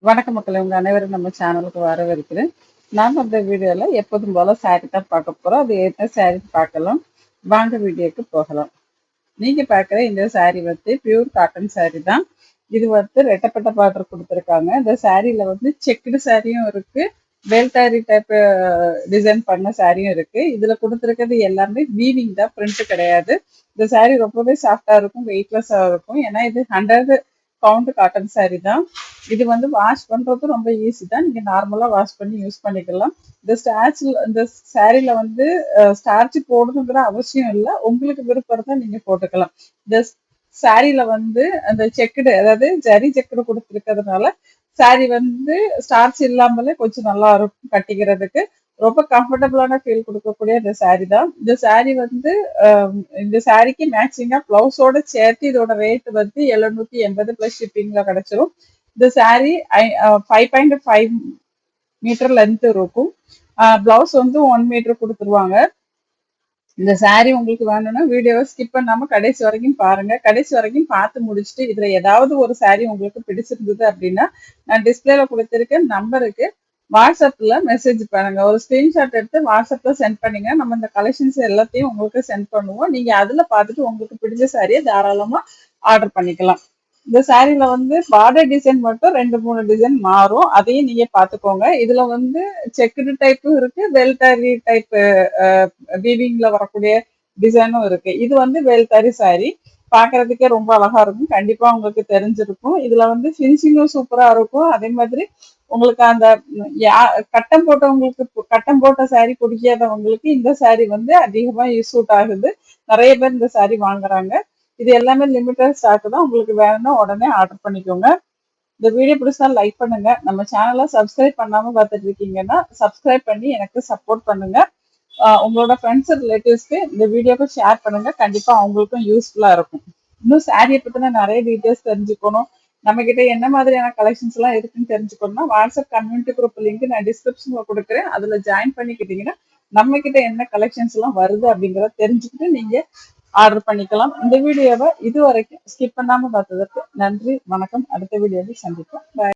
வணக்கம் மக்களே, உங்க அனைவரும் நம்ம சேனலுக்கு வரவேற்கிறேன். நாம இந்த வீடியோல எப்போதும் போல சாரி தான் பார்க்க போறோம். அது என்ன சாரி பார்க்கலாம், வாங்க வீடியோக்கு போகலாம். நீங்க பார்க்குற இந்த சாரி வந்து பியூர் காட்டன் சாரி தான். இது வந்து ரெட்டப்பட்ட பார்டர் கொடுத்துருக்காங்க. இந்த சாரியில வந்து செக்குடு சாரியும் இருக்கு, வேல்தாரி டைப் டிசைன் பண்ண சாரியும் இருக்கு. இதுல கொடுத்துருக்கிறது எல்லாமே வீவிங் தான், பிரிண்ட் கிடையாது. இந்த சாரி ரொம்பவே சாஃப்டா இருக்கும், வெயிட்லெஸ்ஸா இருக்கும். ஏன்னா இது 100 கவுண்ட் காட்டன் சாரி தான். இது வந்து வாஷ் பண்றது ரொம்ப ஈஸி தான். நீங்க நார்மலா வாஷ் பண்ணி யூஸ் பண்ணிக்கலாம். இந்த சாரில வந்து ஸ்டார்ச் போடணுங்கிற அவசியம் இல்லை. உங்களுக்கு விருப்பம் இருந்தா நீங்க போட்டுக்கலாம். இந்த சாரில வந்து அந்த செக்குடு, அதாவது ஜரி செக்குடு கொடுத்துருக்கிறதுனால சாரி வந்து ஸ்டார்ச் இல்லாமலே கொஞ்சம் நல்லா இருக்கும் கட்டிக்கிறதுக்கு. ரொம்ப கம்ஃபர்டபுளான ஃபீல் கொடுக்கக்கூடிய இந்த சாரி தான். இந்த சாரி வந்து இந்த சாரிக்கு மேட்சிங்கா பிளவுஸோட சேர்த்து இதோட ரேட் வந்து 780 பிளஸ் ஷிப்பிங்ல கிடைச்சிரும். இந்த சாரி 5.5 மீட்டர் லென்த் இருக்கும். பிளவுஸ் வந்து 1 மீட்டர் கொடுத்துருவாங்க. இந்த சாரி உங்களுக்கு வேணும்னா வீடியோவை ஸ்கிப் பண்ணாம கடைசி வரைக்கும் பாருங்க. கடைசி வரைக்கும் பார்த்து முடிச்சுட்டு இதுல ஏதாவது ஒரு சாரி உங்களுக்கு பிடிச்சிருந்தது அப்படின்னா நான் டிஸ்பிளேல கொடுத்திருக்க நம்பருக்கு வாட்ஸ்அப்ல மெசேஜ் பண்ணுங்க. ஒரு ஸ்கிரீன்ஷாட் எடுத்து வாட்ஸ்அப்ல சென்ட் பண்ணீங்க, நம்ம இந்த கலெக்ஷன்ஸ் எல்லாத்தையும் உங்களுக்கு சென்ட் பண்ணுவோம். நீங்க அதுல பார்த்துட்டு உங்களுக்கு பிடிச்ச சாரியை தாராளமா ஆர்டர் பண்ணிக்கலாம். இந்த சாரில வந்து பார்டர் டிசைன் மட்டும் 2-3 டிசைன் மாறும், அதையும் நீங்க பாத்துக்கோங்க. இதுல வந்து செக்குடு டைப்பும் இருக்கு, வேல்தாரி டைப் வீவிங்ல வரக்கூடிய டிசைனும் இருக்கு. இது வந்து வேல்தாரி சாரி, பாக்குறதுக்கே ரொம்ப அழகா இருக்கும். கண்டிப்பா உங்களுக்கு தெரிஞ்சிருக்கும். இதுல வந்து ஃபினிஷிங்கும் சூப்பரா இருக்கும். அதே மாதிரி உங்களுக்கு அந்த கட்டம் போட்ட சாரி பிடிக்காதவங்களுக்கு இந்த சாரி வந்து அதிகமா சூட் ஆகுது. நிறைய பேர் இந்த சாரி வாங்குறாங்க. இது எல்லாமே லிமிட்டட் ஸ்டாக் தான். உங்களுக்கு வேணும்னா உடனே ஆர்டர் பண்ணிக்கோங்க. இந்த வீடியோ பிடிச்சா லைக் பண்ணுங்க. நம்ம சேனலை சப்ஸ்கிரைப் பண்ணாம பார்த்துட்டு இருக்கீங்கன்னா சப்ஸ்கிரைப் பண்ணி எனக்கு சப்போர்ட் பண்ணுங்க. உங்களோட ஃப்ரெண்ட்ஸ் ரிலேட்டிவ்ஸ்க்கு இந்த வீடியோவை ஷேர் பண்ணுங்க. கண்டிப்பா அவங்களுக்கும் யூஸ்ஃபுல்லா இருக்கும். இன்னும் சாரியை பத்தின நிறைய டீட்டெயில்ஸ் தெரிஞ்சுக்கணும், நம்ம கிட்ட என்ன மாதிரியான கலெக்ஷன்ஸ் எல்லாம் இருக்குன்னு தெரிஞ்சுக்கணும்னா வாட்ஸ்அப் கம்யூனிட்டி குரூப் லிங்க் நான் டிஸ்கிரிப்ஷன்ல கொடுக்குறேன். அதுல ஜாயின் பண்ணிக்கிட்டீங்கன்னா நம்ம கிட்ட என்ன கலெக்ஷன்ஸ் எல்லாம் வருது அப்படிங்கறத தெரிஞ்சுக்கிட்டு நீங்க ஆர்டர் பண்ணிக்கலாம். இந்த வீடியோவை இதுவரைக்கும் ஸ்கிப் பண்ணாம பார்த்ததற்கு நன்றி, வணக்கம். அடுத்த வீடியோவில் சந்திப்போம். பாய்.